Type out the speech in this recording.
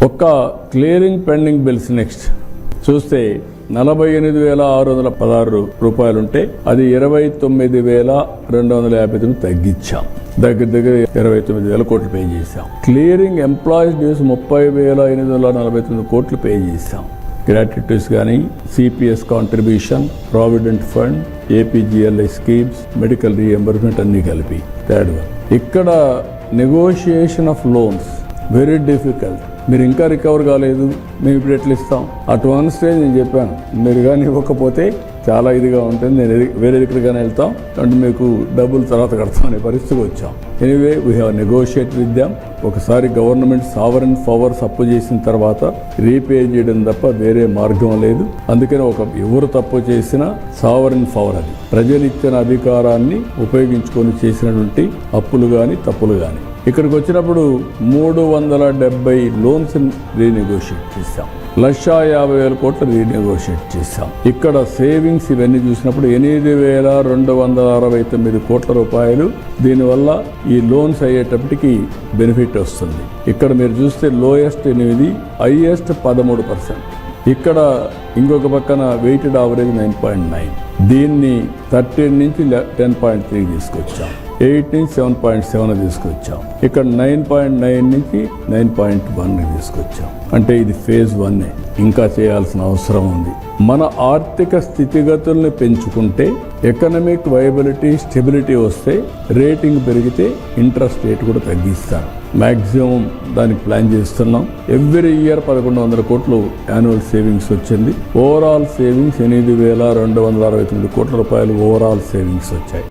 ఒక్క clearing pending bills next చూస్తే 48,616 రూపాయలుంటే అది 29,259 తగ్గించాం. దగ్గర 29,000 కోట్లు పే చేశాం. క్లియరింగ్ ఎంప్లాయీస్ డ్యూస్ 30,849 కోట్లు పే చేశాం. గ్రాట్యుటీస్ కానీ, CPS contribution, provident fund, APGLI schemes, medical reimbursement అన్ని కలిపి. థర్డ్ వన్, ఇక్కడ negotiation of loans very difficult. మీరు ఇంకా రికవర్ కాలేదు, మేము ఇప్పుడు ఎట్లా ఇస్తాం? అటు వన్ స్టేజ్ నేను చెప్పాను, మీరు కానీ ఇవ్వకపోతే చాలా ఇదిగా ఉంటుంది, నేను వేరే దగ్గరగానే వెళ్తాం అంటే మీకు డబ్బులు తర్వాత కడతాం అనే పరిస్థితికి వచ్చాం. Anyway we have negotiate with them. ఒకసారి గవర్నమెంట్ సావరెన్ పవర్స్ అప్పు చేసిన తర్వాత రీపే చేయడం తప్ప వేరే మార్గం లేదు. అందుకని ఎవరు తప్పు చేసినా సావరెన్ పవర్, అది ప్రజలు ఇచ్చిన అధికారాన్ని ఉపయోగించుకొని చేసినటువంటి అప్పులు కానీ తప్పులు కానీ. ఇక్కడికి వచ్చినప్పుడు 370 లోన్స్ రీనెగోషియేట్ చేశాం. 1,50,000 కోట్లు రీనెగోషియేట్ చేశాం. ఇక్కడ సేవింగ్స్ ఇవన్నీ చూసినప్పుడు 8,269 కోట్ల రూపాయలు దీనివల్ల ఈ లోన్స్ అయ్యేటప్పటికి బెనిఫిట్ వస్తుంది. ఇక్కడ మీరు చూస్తే లోయెస్ట్ 8, హైయెస్ట్ 13%. ఇక్కడ ఇంకొక పక్కన వెయిటెడ్ యావరేజ్ 9.9. దీన్ని 13 నుంచి 10.3 తీసుకొచ్చాం. 8 నుంచి 7.7 తీసుకొచ్చాం. ఇక్కడ 9.9 నుంచి 9.1 తీసుకొచ్చాం. అంటే ఇది ఫేజ్ 1. ఇంకా చేయాల్సిన అవసరం ఉంది. మన ఆర్థిక స్థితిగతుల్ని పెంచుకుంటే, ఎకనామిక్ వైబిలిటీ, స్టెబిలిటీ వస్తే, రేటింగ్ పెరిగితే ఇంట్రెస్ట్ రేట్ కూడా తగ్గిస్తాం. మ్యాక్సిమం దానికి ప్లాన్ చేస్తున్నాం. ఎవ్రీ ఇయర్ 1,100 కోట్లు యాన్యువల్ సేవింగ్స్ వచ్చింది. ఓవరాల్ సేవింగ్స్ 8,269 కోట్ల రూపాయలు ఓవరాల్ సేవింగ్స్ వచ్చాయి.